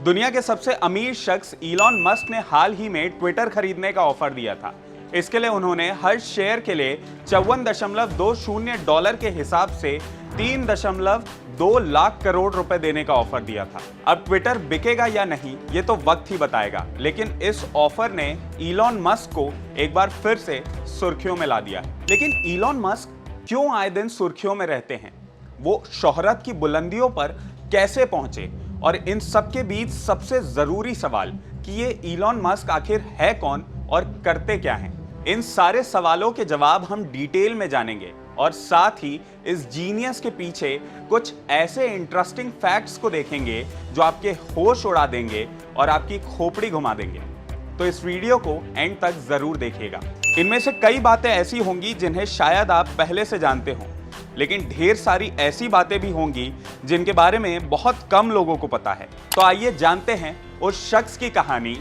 दुनिया के सबसे अमीर शख्स इलॉन मस्क ने हाल ही में ट्विटर खरीदने का ऑफर दिया था। इसके लिए उन्होंने हर शेयर के लिए 54.20 डॉलर के हिसाब से 3.2 लाख करोड़ रुपए देने का ऑफर दिया था। अब ट्विटर बिकेगा या नहीं ये तो वक्त ही बताएगा, लेकिन इस ऑफर ने इलॉन मस्क को एक बार फिर से सुर्खियों में ला दिया। लेकिन इलॉन मस्क क्यों आए दिन सुर्खियों में रहते हैं? वो शोहरत की बुलंदियों पर कैसे पहुंचे? और इन सब के बीच सबसे जरूरी सवाल कि ये इलॉन मस्क आखिर है कौन और करते क्या हैं? इन सारे सवालों के जवाब हम डिटेल में जानेंगे और साथ ही इस जीनियस के पीछे कुछ ऐसे इंटरेस्टिंग फैक्ट्स को देखेंगे जो आपके होश उड़ा देंगे और आपकी खोपड़ी घुमा देंगे। तो इस वीडियो को एंड तक जरूर देखिएगा। इनमें से कई बातें ऐसी होंगी जिन्हें शायद आप पहले से जानते हों, लेकिन ढेर सारी ऐसी बातें भी होंगी जिनके बारे में बहुत कम लोगों को पता है। तो आइए जानते हैं उस शख्स की कहानी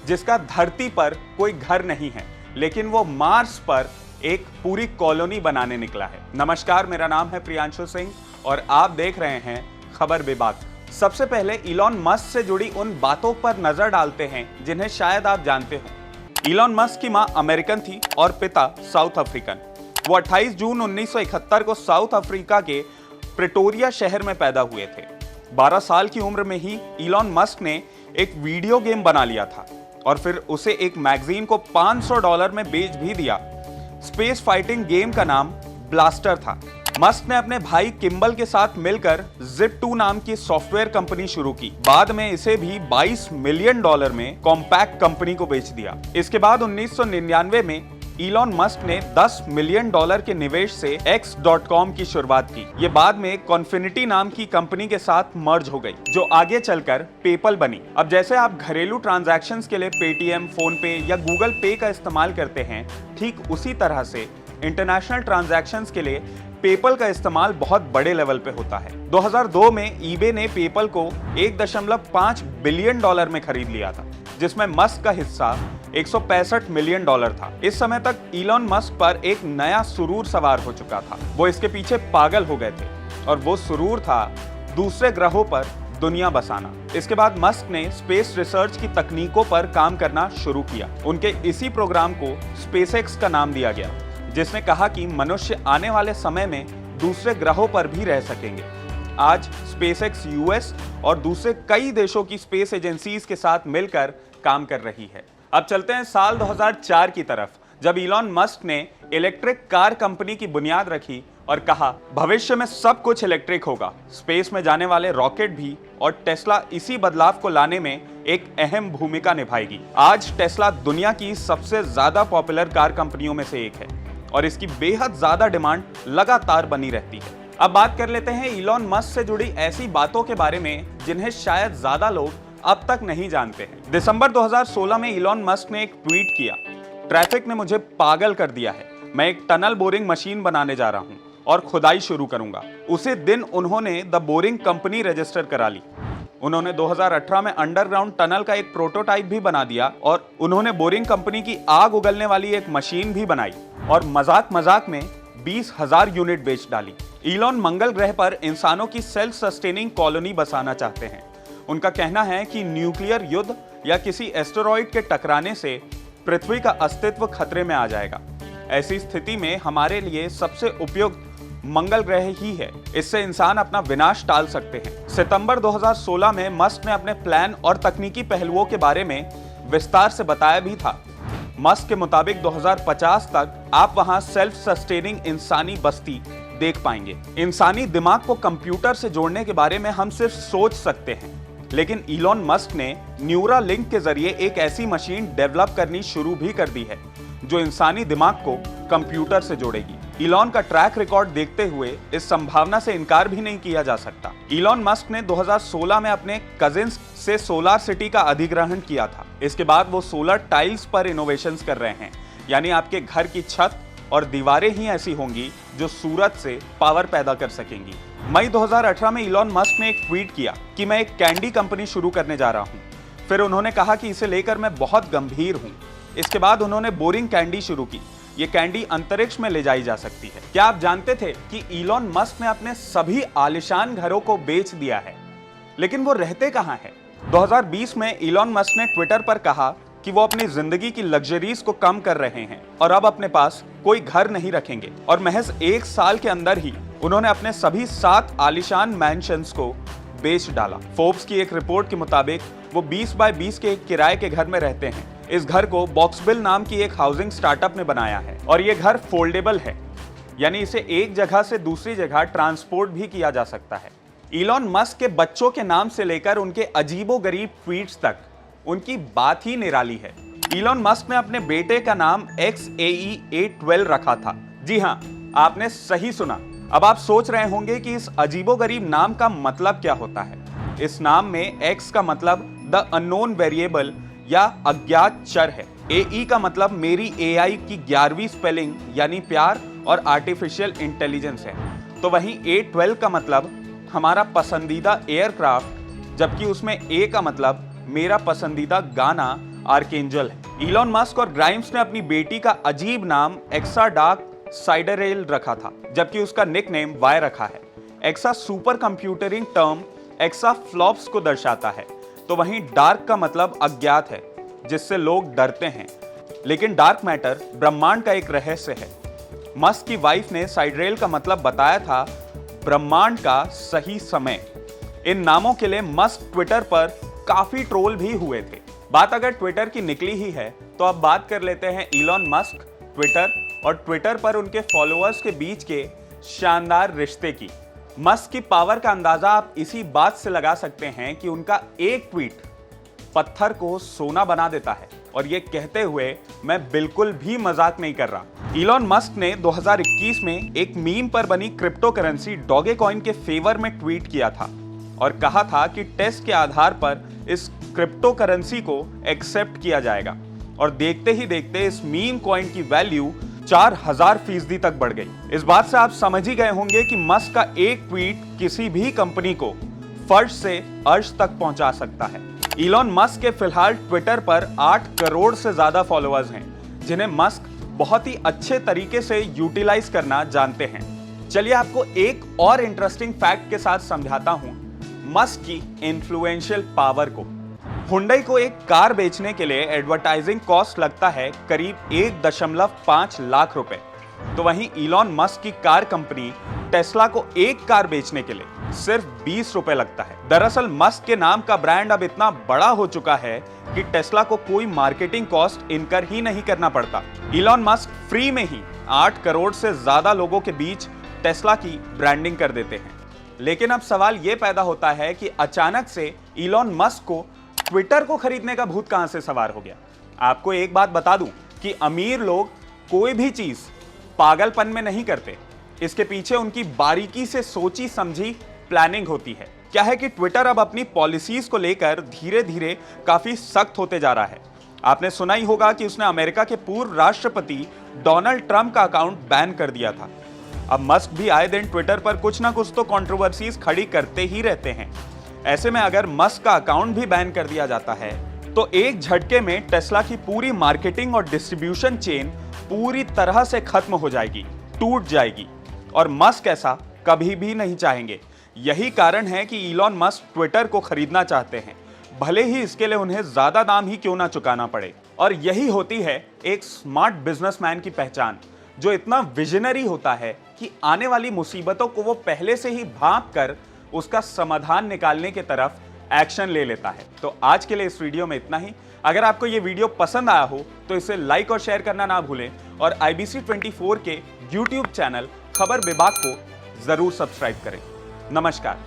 जिसका धरती पर कोई घर नहीं है, लेकिन वो मार्स पर एक पूरी कॉलोनी बनाने निकला है। नमस्कार, मेरा नाम है प्रियांशु सिंह और आप देख रहे हैं खबर बेबाक। सबसे पहले इलॉन मस्क से जुड़ी उन बातों पर नजर डालते हैं जिन्हें शायद आप जानते हो। इलॉन मस्क की मां अमेरिकन थी और पिता साउथ अफ्रीकन। वो 28 जून 1971 को साउथ अफ्रीका के प्रिटोरिया शहर में पैदा हुए थे। 12 साल की उम्र में ही इलॉन मस्क ने एक वीडियो गेम बना लिया था और फिर उसे एक मैगजीन को $500 में बेच भी दिया। स्पेस फाइटिंग गेम का नाम ब्लास्टर था। मस्क ने अपने भाई किम्बल के साथ मिलकर Zip2 नाम की सॉफ्टवेयर कंपनी शुरू की। बाद में इसे भी $22 मिलियन में कॉम्पैक्ट कंपनी को बेच दिया। इसके बाद 1999 में इलॉन मस्क ने $10 मिलियन के निवेश से X.com की शुरुआत की। ये बाद में कॉन्फिनिटी नाम की कंपनी के साथ मर्ज हो गई, जो आगे चलकर पेपल बनी। अब जैसे आप घरेलू ट्रांजैक्शंस के लिए पेटीएम, फोन पे या गूगल पे का इस्तेमाल करते हैं, ठीक उसी तरह से इंटरनेशनल ट्रांजैक्शंस के लिए पेपल का इस्तेमाल बहुत बड़े लेवल पे होता है। 2002 में ईबे ने पेपल को $1.5 बिलियन में खरीद लिया था, जिसमें मस्क का हिस्सा $165 मिलियन था। इस समय तक इलॉन मस्क पर एक नया सुरूर सवार हो चुका था। वो इसके पीछे पागल हो गए थे और वो सुरूर था दूसरे ग्रहों पर दुनिया बसाना। इसके बाद मस्क ने स्पेस रिसर्च की तकनीकों पर काम करना शुरू किया। उनके इसी प्रोग्राम को स्पेसएक्स का नाम दिया गया, जिसने कहा कि मनुष्य आने वाले समय में दूसरे ग्रहों पर भी रह सकेंगे। आज स्पेसएक्स यूएस और दूसरे कई देशों की स्पेस एजेंसीज के साथ मिलकर काम कर रही है। अब चलते हैं साल 2004 की तरफ, जब इलॉन मस्क ने इलेक्ट्रिक कार कंपनी की बुनियाद रखी और कहा भविष्य में सब कुछ इलेक्ट्रिक होगा, स्पेस में जाने वाले रॉकेट भी, और टेस्ला इसी बदलाव को लाने में एक अहम भूमिका निभाएगी। आज टेस्ला दुनिया की सबसे ज्यादा पॉपुलर कार कंपनियों में से एक है और इसकी बेहद ज्यादा डिमांड लगातार बनी रहती है। अब बात कर लेते हैं इलॉन मस्क से जुड़ी ऐसी बातों के बारे में जिन्हें शायद ज्यादा लोग अब तक नहीं जानते हैं। दिसंबर 2016 में इलॉन मस्क ने एक ट्वीट किया, ट्रैफिक ने मुझे पागल कर दिया है, मैं एक टनल बोरिंग मशीन बनाने जा रहा हूं और खुदाई शुरू करूंगा। उसी दिन उन्होंने द बोरिंग कंपनी रजिस्टर करा ली। उन्होंने 2018 में अंडरग्राउंड टनल का एक प्रोटोटाइप भी बना दिया और उन्होंने बोरिंग कंपनी की आग उगलने वाली एक मशीन भी बनाई और मजाक मजाक में 20,000 यूनिट बेच डाली। इलॉन मंगल ग्रह पर इंसानों की सेल्फ सस्टेनिंग कॉलोनी बसाना चाहते हैं। उनका कहना है कि न्यूक्लियर युद्ध या किसी एस्टेरॉइड के टकराने से पृथ्वी का अस्तित्व खतरे में आ जाएगा। ऐसी स्थिति में हमारे लिए सबसे उपयुक्त मंगल ग्रह ही है। इससे इंसान अपना विनाश टाल सकते हैं। सितंबर 2016 में मस्क ने अपने प्लान और तकनीकी पहलुओं के बारे में विस्तार से बताया भी था। मस्क के मुताबिक 2050 तक आप वहां सेल्फ सस्टेनिंग इंसानी बस्ती देख पाएंगे। इंसानी दिमाग को कंप्यूटर से जोड़ने के बारे में हम सिर्फ सोच सकते हैं, लेकिन इलॉन मस्क ने न्यूरालिंक के जरिए एक ऐसी मशीन डेवलप करनी शुरू भी कर दी है जो इंसानी दिमाग को कंप्यूटर से जोड़ेगी। इलॉन का ट्रैक रिकॉर्ड देखते हुए इस संभावना से इनकार भी नहीं किया जा सकता। इलॉन मस्क ने 2016 में अपने कजिन्स से सोलर सिटी का अधिग्रहण किया था। इसके बाद वो सोलर टाइल्स पर इनोवेशंस कर रहे हैं, यानी आपके घर की छत और दीवारें ही ऐसी होंगी जो सूरज से पावर पैदा कर सकेंगी। मई 2018 में इलॉन मस्क ने एक ट्वीट किया कि मैं एक कैंडी कंपनी शुरू करने जा रहा हूं। फिर उन्होंने कहा कि इसे लेकर मैं बहुत गंभीर हूं। इसके बाद उन्होंने बोरिंग कैंडी शुरू की। ये कैंडी अंतरिक्ष में ले जाई जा सकती है। क्या आप जानते थे कि इलॉन मस्क ने अपने सभी आलिशान घरों को बेच दिया है, लेकिन वो रहते कहां हैं? 2020 में इलॉन मस्क ने ट्विटर पर कहा कि वो अपनी जिंदगी की लग्जरीज को कम कर रहे हैं और अब अपने पास कोई घर नहीं रखेंगे, और महज 1 साल के अंदर ही उन्होंने अपने सभी 7 आलीशान मैंशंस को बेच डाला। फोर्ब्स की एक रिपोर्ट के मुताबिक वो 20 बाय 20 के एक किराए के घर में रहते हैं। इस घर को बॉक्सबिल नाम की एक हाउसिंग स्टार्टअप ने बनाया है और ये घर फोल्डेबल है, यानी इसे एक जगह से दूसरी जगह ट्रांसपोर्ट भी किया जा सकता है। इलॉन मस्क के बच्चों के नाम से लेकर उनके अजीबोगरीब ट्वीट्स तक उनकी बात ही निराली है। इलॉन मस्क ने अपने बेटे का नाम XAE-A12 रखा था। जी हाँ, आपने सही सुना। अब आप सोच रहे होंगे कि इस अजीबोगरीब नाम का मतलब क्या होता है। इस नाम में X का मतलब द अननोन वेरिएबल या अज्ञात चर है। AE का मतलब मेरी AI की 11वीं स्पेलिंग यानी प्यार और आर्टिफिशियल इंटेलिजेंस है। तो वहीं A12 का मतलब हमारा पसंदीदा एयरक्राफ्ट, जबकि उसमें A का मतलब मेरा पसंदीदा गाना आर्केंजल है। इलॉन मस्क और ग्राइम्स ने अपनी बेटी का अजीब नाम एक्सा डार्क साइडरेल रखा था, जबकि उसका निकनेम वाई रखा है। Exa super computing term exa flops को दर्शाता है, तो वहीं डार्क का मतलब अज्ञात है, जिससे लोग डरते हैं। लेकिन डार्क मैटर ब्रह्मांड का एक रहस्य है। मस्क की वाइफ ने साइडरेल का मतलब बताया था ब्रह्मांड का सही समय। इन नामों के लिए मस्क ट्विटर पर काफी ट्रोल भी हुए थे। बात अगर ट्विटर की निकली ही है तो अब बात कर लेते हैं इलॉन मस्क, ट्विटर और ट्विटर पर उनके फॉलोअर्स के बीच के शानदार रिश्ते की। मस्क की पावर का अंदाजा आप इसी बात से लगा सकते हैं कि उनका एक ट्वीट पत्थर को सोना बना देता है, और ये कहते हुए मैं बिल्कुल भी मजाक नहीं कर रहा। इलॉन मस्क ने 2021 में एक मीम पर बनी क्रिप्टो करेंसी डॉगेकॉइन के फेवर में ट्वीट किया था और कहा था कि टेस्ट के आधार पर इस क्रिप्टो करेंसी को एक्सेप्ट किया जाएगा, और देखते ही देखते इस मीम कॉइन की वैल्यू 4000% तक बढ़ गई। इस बात से आप समझ ही गए होंगे कि मस्क का एक ट्वीट किसी भी कंपनी को फर्श से अर्श तक पहुंचा सकता है। इलॉन मस्क के फिलहाल ट्विटर पर 8 करोड़ से ज्यादा फॉलोअर्स हैं, जिन्हें मस्क बहुत ही अच्छे तरीके से यूटिलाइज करना जानते हैं। चलिए आपको एक और इंटरेस्टिंग फैक्ट के साथ समझाता हूं मस्क की इन्फ्लुएंशियल पावर को। हुंडई को एक कार बेचने के लिए एडवर्टाइजिंग कॉस्ट लगता है करीब 1.5 लाख रुपए, तो वहीं इलॉन मस्क की कार कंपनी टेस्ला को एक कार बेचने के लिए सिर्फ 20 रुपए लगता है। दरअसल मस्क के नाम का ब्रांड अब इतना बड़ा हो चुका है कि टेस्ला को कोई मार्केटिंग कॉस्ट इनकर ही नहीं करना पड़ता। इलॉन मस्क फ्री में ही 8 करोड़ से ज्यादा लोगों के बीच टेस्ला की ब्रांडिंग कर देते हैं। लेकिन अब सवाल यह पैदा होता है कि अचानक से इलॉन मस्क को ट्विटर को खरीदने का भूत कहां से सवार हो गया। आपको एक बात बता दूं कि अमीर लोग कोई भी चीज पागलपन में नहीं करते, इसके पीछे उनकी बारीकी से सोची समझी प्लानिंग होती है। क्या है कि ट्विटर अब अपनी पॉलिसीज को लेकर धीरे धीरे काफी सख्त होते जा रहा है। आपने सुना ही होगा कि उसने अमेरिका के पूर्व राष्ट्रपति डोनाल्ड ट्रंप का अकाउंट बैन कर दिया था। अब मस्क भी आए दिन ट्विटर पर कुछ ना कुछ तो कंट्रोवर्सीज खड़ी करते ही रहते हैं। ऐसे में अगर मस्क का अकाउंट भी बैन कर दिया जाता है तो एक झटके में टेस्ला की पूरी मार्केटिंग और डिस्ट्रीब्यूशन चेन पूरी तरह से खत्म हो जाएगी, टूट जाएगी, और मस्क ऐसा कभी भी नहीं चाहेंगे। यही कारण है कि इलॉन मस्क ट्विटर को खरीदना चाहते हैं, भले ही इसके लिए उन्हें ज्यादा दाम ही क्यों ना चुकाना पड़े। और यही होती है एक स्मार्ट बिजनेसमैन की पहचान, जो इतना विजनरी होता है कि आने वाली मुसीबतों को वो पहले से ही भांप कर उसका समाधान निकालने की तरफ एक्शन ले लेता है। तो आज के लिए इस वीडियो में इतना ही। अगर आपको ये वीडियो पसंद आया हो तो इसे लाइक और शेयर करना ना भूलें, और IBC 24 के YouTube चैनल खबर विभाग को जरूर सब्सक्राइब करें। नमस्कार।